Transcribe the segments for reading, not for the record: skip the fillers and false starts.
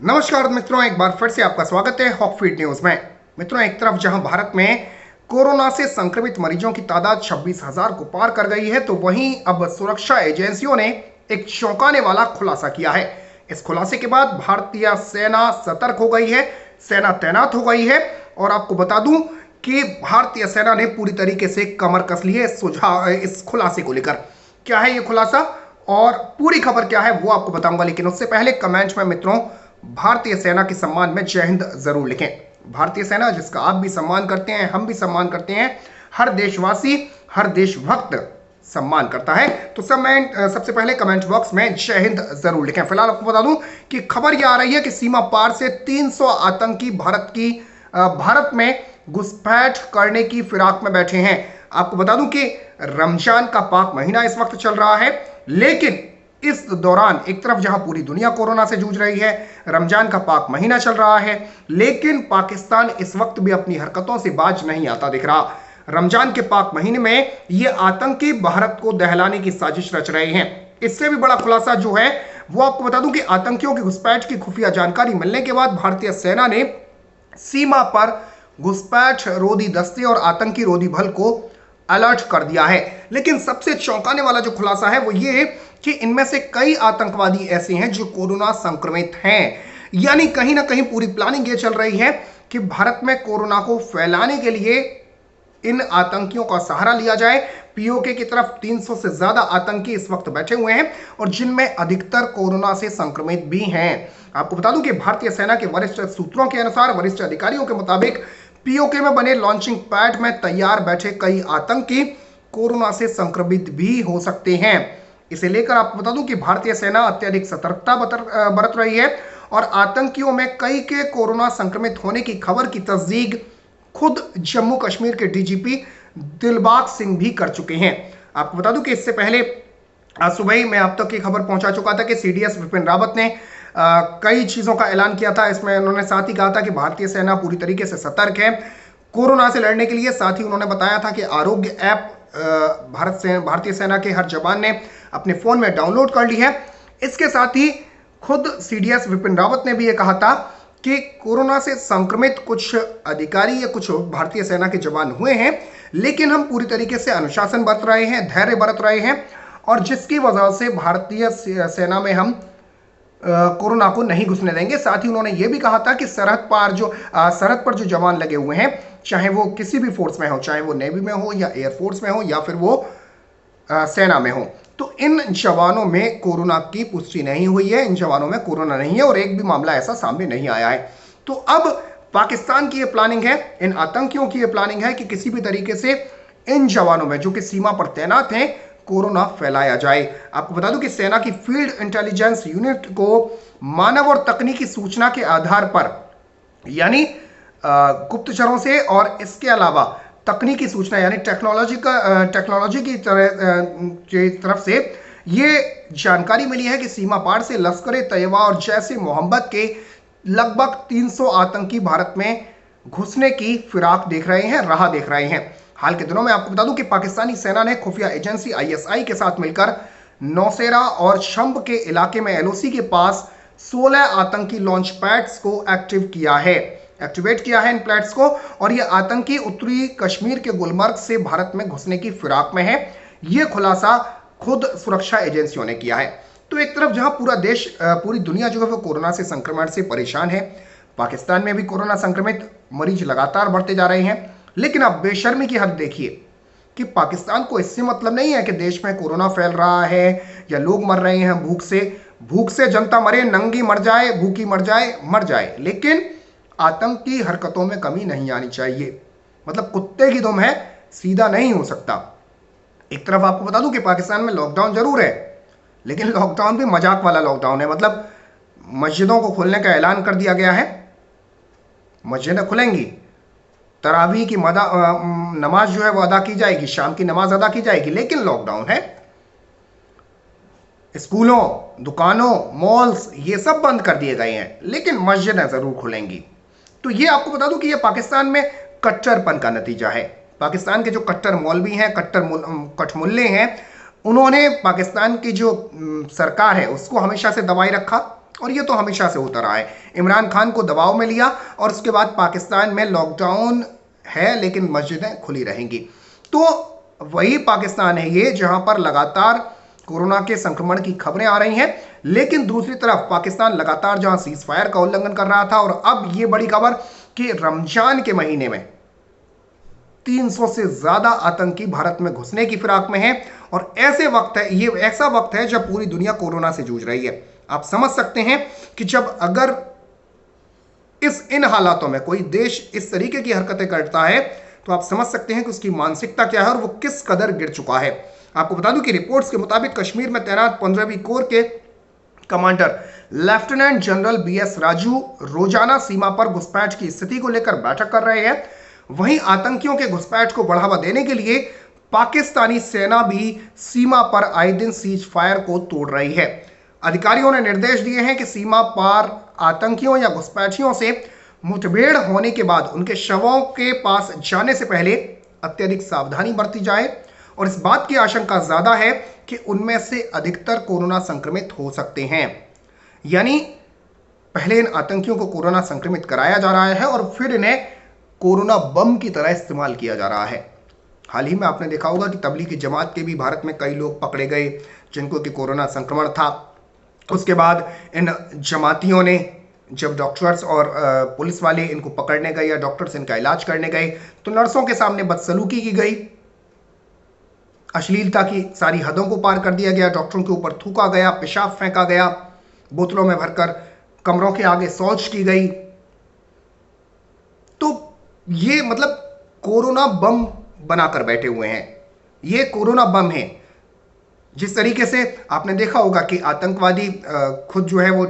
नमस्कार मित्रों, एक बार फिर से आपका स्वागत है हॉकफीड न्यूज में। मित्रों, एक तरफ जहां भारत में कोरोना से संक्रमित मरीजों की तादाद 26,000 को पार कर गई है, तो वहीं अब सुरक्षा एजेंसियों ने एक चौंकाने वाला खुलासा किया है। इस खुलासे के बाद भारतीय सेना सतर्क हो गई है, सेना तैनात हो गई है। और आपको बता दूं कि भारतीय सेना ने पूरी तरीके से कमर कस ली है इस खुलासे को लेकर। क्या है ये खुलासा और पूरी खबर क्या है वो आपको बताऊंगा, लेकिन उससे पहले कमेंट में मित्रों भारतीय सेना के सम्मान में जय हिंद जरूर लिखें। भारतीय सेना जिसका आप भी सम्मान करते हैं, हम भी सम्मान करते हैं, हर देशवासी, हर देशभक्त सम्मान करता है। तो सबसे पहले कमेंट बॉक्स में जय हिंद जरूर लिखें। फिलहाल आपको बता दूं कि खबर यह आ रही है कि सीमा पार से 300 आतंकी भारत में घुसपैठ करने की फिराक में बैठे हैं। आपको बता दूं कि रमजान का पाक महीना इस वक्त चल रहा है, लेकिन इस दौरान एक तरफ जहां पूरी दुनिया कोरोना से जूझ रही है, रमजान का पाक महीना चल रहा है, लेकिन पाकिस्तान इस वक्त भी अपनी हरकतों से बाज नहीं आता दिख रहा। रमजान के पाक महीने में ये आतंकी भारत को दहलाने की साजिश रच रहे हैं। इससे भी बड़ा खुलासा जो है वो आपको बता दूं कि आतंकियों की घुसपैठ की खुफिया जानकारी मिलने के बाद भारतीय सेना ने सीमा पर घुसपैठ रोधी दस्ते और आतंकी रोधी बल को अलर्ट कर दिया है। लेकिन सबसे चौंकाने वाला जो खुलासा है वो ये कि इनमें से कई आतंकवादी ऐसे हैं जो कोरोना संक्रमित हैं। यानी कहीं ना कहीं पूरी प्लानिंग ये चल रही है कि भारत में कोरोना को फैलाने के लिए इन आतंकियों का सहारा लिया जाए। पीओके की तरफ 300 से ज्यादा आतंकी इस वक्त बैठे हुए हैं और जिनमें अधिकतर कोरोना से संक्रमित भी हैं। आपको बता दूं कि भारतीय सेना के वरिष्ठ सूत्रों के अनुसार, वरिष्ठ अधिकारियों के मुताबिक पीओके में बने लॉन्चिंग पैड में तैयार बैठे कई आतंकी कोरोना से संक्रमित भी हो सकते हैं। इसे लेकर आपको बता दूं कि भारतीय सेना अत्यधिक सतर्कता बरत रही है और आतंकियों में कई के कोरोना संक्रमित होने की खबर की तस्दीक खुद जम्मू कश्मीर के डीजीपी दिलबाग सिंह भी कर चुके हैं। आपको बता दूं कि इससे पहले आज सुबह ही मैं आप तक की खबर पहुंचा चुका था कि सीडीएस विपिन रावत ने कई चीजों का ऐलान किया था। इसमें उन्होंने साथ ही कहा था कि भारतीय सेना पूरी तरीके से सतर्क है कोरोना से लड़ने के लिए। साथ ही उन्होंने बताया था कि आरोग्य ऐप भारतीय सेना के हर जवान ने अपने फोन में डाउनलोड कर ली है। इसके साथ ही खुद सीडीएस विपिन रावत ने भी ये कहा था कि कोरोना से संक्रमित कुछ अधिकारी या कुछ भारतीय सेना के जवान हुए हैं, लेकिन हम पूरी तरीके से अनुशासन बरत रहे हैं, धैर्य बरत रहे हैं और जिसकी वजह से भारतीय सेना में हम कोरोना को नहीं घुसने देंगे। साथ ही उन्होंने यह भी कहा था कि सरहद पर जो जवान लगे हुए हैं, चाहे वो किसी भी फोर्स में हो, चाहे वो नेवी में हो या एयरफोर्स में हो या फिर वो सेना में हो, तो इन जवानों में कोरोना की पुष्टि नहीं हुई है, इन जवानों में कोरोना नहीं है और एक भी मामला ऐसा सामने नहीं आया है। तो अब पाकिस्तान की यह प्लानिंग है, इन आतंकियों की यह प्लानिंग है कि किसी भी तरीके से इन जवानों में जो कि सीमा पर तैनात हैं कोरोना फैलाया जाए। आपको बता दूं कि सेना की फील्ड इंटेलिजेंस यूनिट को मानव और तकनीकी सूचना के आधार पर, यानी गुप्तचरों से और इसके अलावा तकनीकी सूचना यानी टेक्नोलॉजी की तरफ से ये जानकारी मिली है कि सीमा पार से लश्कर तैयबा और जैश ए मोहम्मद के लगभग 300 आतंकी भारत में घुसने की फिराक देख रहे हैं, राह देख रहे हैं। हाल के दिनों में आपको बता दूं कि पाकिस्तानी सेना ने खुफिया एजेंसी आईएसआई के साथ मिलकर नौशेरा और शंब के इलाके में एलओसी के पास 16 आतंकी लॉन्च पैड्स को एक्टिवेट किया है इन प्लेट्स को, और ये आतंकी उत्तरी कश्मीर के गुलमर्ग से भारत में घुसने की फिराक में है। यह खुलासा खुद सुरक्षा एजेंसियों ने किया है। तो एक तरफ जहां पूरा देश, पूरी दुनिया जो है वो कोरोना से संक्रमण से परेशान है, पाकिस्तान में भी कोरोना संक्रमित मरीज लगातार बढ़ते जा रहे हैं। लेकिन अब बेशर्मी की हद देखिए कि पाकिस्तान को इससे मतलब नहीं है कि देश में कोरोना फैल रहा है या लोग मर रहे हैं भूख से जनता मरे, नंगी मर जाए, भूखी मर जाए, लेकिन आतंकी हरकतों में कमी नहीं आनी चाहिए। मतलब कुत्ते की दुम है, सीधा नहीं हो सकता। एक तरफ आपको बता दूं कि पाकिस्तान में लॉकडाउन जरूर है, लेकिन लॉकडाउन भी मजाक वाला लॉकडाउन है। मतलब मस्जिदों को खोलने का ऐलान कर दिया गया है, मस्जिदें खुलेंगी, तरावी की नमाज जो है वो अदा की जाएगी, शाम की नमाज अदा की जाएगी, लेकिन लॉकडाउन है। स्कूलों, दुकानों, मॉल्स ये सब बंद कर दिए गए हैं, लेकिन मस्जिदें जरूर खुलेंगी। तो ये आपको बता दूं कि ये पाकिस्तान में कट्टरपन का नतीजा है। पाकिस्तान के जो कट्टर मौलवी हैं, कठमुल्ले हैं, उन्होंने पाकिस्तान की जो सरकार है उसको हमेशा से दबाए रखा और ये तो हमेशा से होता रहा है। इमरान खान को दबाव में लिया और उसके बाद पाकिस्तान में लॉकडाउन है लेकिन मस्जिदें खुली रहेंगी। तो वही पाकिस्तान है ये जहां पर लगातार कोरोना के संक्रमण की खबरें आ रही हैं, लेकिन दूसरी तरफ पाकिस्तान लगातार जहां सीज फायर का उल्लंघन कर रहा था, और अब ये बड़ी खबर कि रमजान के महीने में 300 से ज्यादा आतंकी भारत में घुसने की फिराक में हैं। और ये ऐसा वक्त है जब पूरी दुनिया कोरोना से जूझ रही है। आप समझ सकते हैं कि जब अगर इन हालातों में कोई देश इस तरीके की हरकतें करता है तो आप समझ सकते हैं कि उसकी मानसिकता क्या है और वो किस कदर गिर चुका है। आपको बता दूं कि रिपोर्ट्स के मुताबिक कश्मीर में तैनात 15वीं कोर के commander lieutenant general BS Raju रोजाना सीमा पर घुसपैठ की स्थिति को लेकर बैठक कर रहे हैं। वहीं आतंकियों के घुसपैठ को बढ़ावा देने के लिए पाकिस्तानी सेना भी सीमा पर आए दिन सीज फायर को तोड़ रही है। अधिकारियों ने निर्देश दिए हैं कि सीमा पार आतंकियों या घुसपैठियों से मुठभेड़ होने के बाद उनके शवों के पास जाने से पहले अत्यधिक सावधानी बरती जाए, और इस बात की आशंका ज्यादा है कि उनमें से अधिकतर कोरोना संक्रमित हो सकते हैं। यानी पहले इन आतंकियों को कोरोना संक्रमित कराया जा रहा है और फिर इन्हें कोरोना बम की तरह इस्तेमाल किया जा रहा है। हाल ही में आपने देखा होगा कि तबलीगी जमात के भी भारत में कई लोग पकड़े गए जिनको कि कोरोना संक्रमण था। उसके बाद इन जमातियों ने जब डॉक्टर्स और पुलिस वाले इनको पकड़ने गए या डॉक्टर्स इनका इलाज करने गए तो नर्सों के सामने बदसलूकी की गई, अश्लीलता की सारी हदों को पार कर दिया गया, डॉक्टरों के ऊपर थूका गया, पेशाब फेंका गया, बोतलों में भरकर कमरों के आगे शौच की गई। तो ये मतलब कोरोना बम बनाकर बैठे हुए हैं, ये कोरोना बम है। जिस तरीके से आपने देखा होगा कि आतंकवादी खुद जो है वो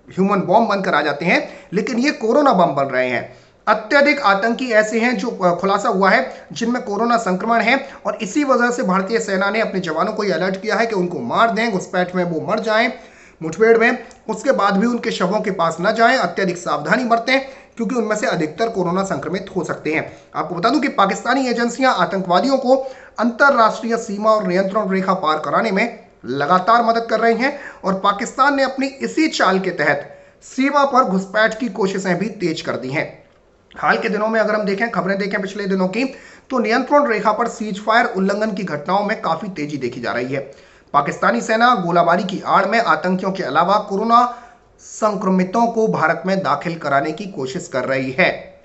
ह्यूमन बॉम्ब बनकर आ जाते हैं, लेकिन ये कोरोना बम बन रहे हैं। अत्यधिक आतंकी ऐसे हैं जो खुलासा हुआ है जिनमें कोरोना संक्रमण है, और इसी वजह से भारतीय सेना ने अपने जवानों को यह अलर्ट किया है कि उनको मार दें, घुसपैठ में वो मर जाएं मुठभेड़ में, उसके बाद भी उनके शवों के पास न जाएं, अत्यधिक सावधानी बरतें क्योंकि उनमें से अधिकतर कोरोना संक्रमित हो सकते हैं। आपको बता दूं कि पाकिस्तानी एजेंसियां आतंकवादियों को अंतरराष्ट्रीय सीमा और नियंत्रण रेखा पार कराने में लगातार मदद कर रही हैं, और पाकिस्तान ने अपनी इसी चाल के तहत सीमा पर घुसपैठ की कोशिशें भी तेज कर दी हैं। हाल के दिनों में अगर हम देखें, खबरें देखें पिछले दिनों की, तो नियंत्रण रेखा पर सीज फायर उल्लंघन की घटनाओं में काफी तेजी देखी जा रही है। पाकिस्तानी सेना गोलाबारी की आड़ में आतंकियों के अलावा कोरोना संक्रमितों को भारत में दाखिल कराने की कोशिश कर रही है।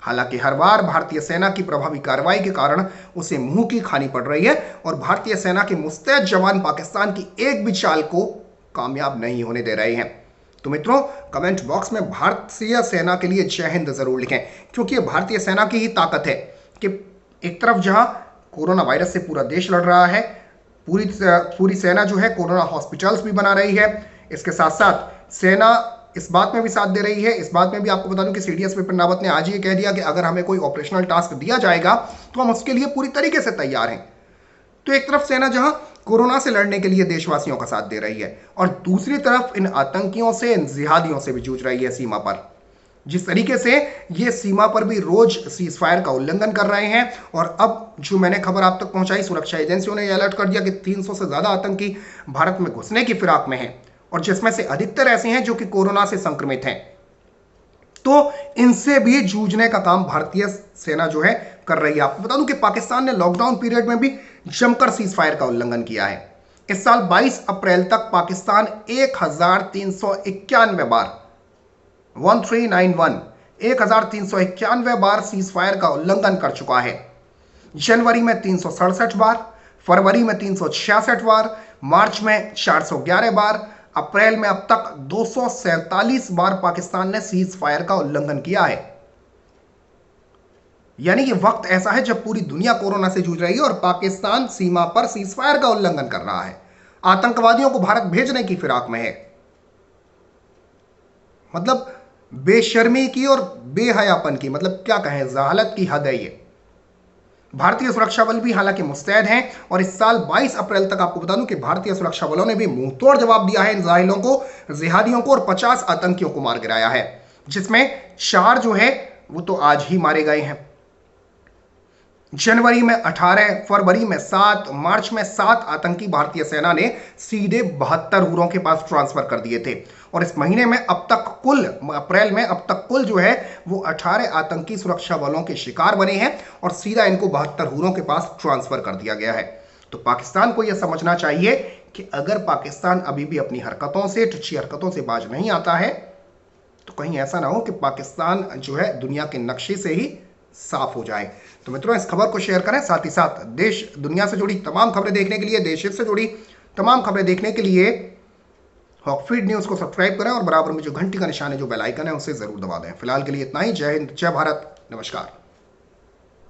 हालांकि हर बार भारतीय सेना की प्रभावी कार्रवाई के कारण उसे मुंह की खानी पड़ रही है, और भारतीय सेना के मुस्तैद जवान पाकिस्तान की एक भी चाल को कामयाब नहीं होने दे रहे हैं। तो मित्रों, कमेंट बॉक्स में भारतीय सेना के लिए जय हिंद जरूर लिखें, क्योंकि ये भारतीय सेना की ही ताकत है कि एक तरफ जहां कोरोना वायरस से पूरा देश लड़ रहा है, पूरी सेना जो है कोरोना हॉस्पिटल्स भी बना रही है, इसके साथ साथ सेना इस बात में भी साथ दे रही है। इस बात में भी आपको बता दूं कि सीडीएस विपिन रावत ने आज ये कह दिया कि अगर हमें कोई ऑपरेशनल टास्क दिया जाएगा तो हम उसके लिए पूरी तरीके से तैयार हैं। तो एक तरफ सेना जहां कोरोना से लड़ने के लिए देशवासियों का साथ दे रही है, और दूसरी तरफ इन आतंकियों से, इन जिहादियों से भी जूझ रही है सीमा पर। जिस तरीके से ये सीमा पर भी रोज सीज फायर का उल्लंघन कर रहे हैं, और अब जो मैंने खबर आप तक पहुंचाई, सुरक्षा एजेंसियों ने यह अलर्ट कर दिया कि 300 से ज्यादा आतंकी भारत में घुसने की फिराक में हैं, और जिसमें से अधिकतर ऐसे हैं जो कि कोरोना से संक्रमित हैं। तो इनसे भी जूझने का काम भारतीय सेना जो है कर रही है। आपको बता दूं कि पाकिस्तान ने लॉकडाउन पीरियड में भी जमकर सीज फायर का उल्लंघन किया है। इस साल 22 अप्रैल तक पाकिस्तान 1391 बार 1391 बार सीज फायर का उल्लंघन कर चुका है। जनवरी में 367 बार, फरवरी में 366 बार, मार्च में 411 बार, अप्रैल में अब तक 247 बार पाकिस्तान ने सीज फायर का उल्लंघन किया है। यानी कि वक्त ऐसा है जब पूरी दुनिया कोरोना से जूझ रही है और पाकिस्तान सीमा पर सीज फायर का उल्लंघन कर रहा है, आतंकवादियों को भारत भेजने की फिराक में है। मतलब बेशर्मी की और बेहयापन की, मतलब क्या कहें, जहालत की हद है ये। भारतीय सुरक्षा बल भी हालांकि मुस्तैद हैं, और इस साल 22 अप्रैल तक आपको बता दूं कि भारतीय सुरक्षा बलों ने भी मुंहतोड़ जवाब दिया है इन जाहिलों को, जिहादियों को, और 50 आतंकियों को मार गिराया है, जिसमें 4 जो है वो तो आज ही मारे गए हैं। जनवरी में 18, फरवरी में 7, मार्च में 7 आतंकी भारतीय सेना ने सीधे 72 हुरों के पास ट्रांसफर कर दिए थे। और इस महीने में अब तक कुल, अप्रैल में अब तक कुल जो है वो 18 आतंकी सुरक्षा बलों के शिकार बने हैं और सीधा इनको 72 हुरों के पास ट्रांसफर कर दिया गया है। तो पाकिस्तान को यह समझना चाहिए कि अगर पाकिस्तान अभी भी अपनी हरकतों से, टुच्ची हरकतों से बाज नहीं आता है, तो कहीं ऐसा ना हो कि पाकिस्तान जो है दुनिया के नक्शे से ही साफ हो जाए। तो मित्रों, इस खबर को शेयर करें। साथ ही साथ देश दुनिया से जुड़ी तमाम खबरें देखने के लिए, देश हित से जुड़ी तमाम खबरें देखने के लिए हॉकफीड न्यूज को सब्सक्राइब करें और बराबर में जो घंटी का निशान है, जो बेल आइकन है, उसे जरूर दबा दें। फिलहाल के लिए इतना ही। जय हिंद, जय भारत, नमस्कार।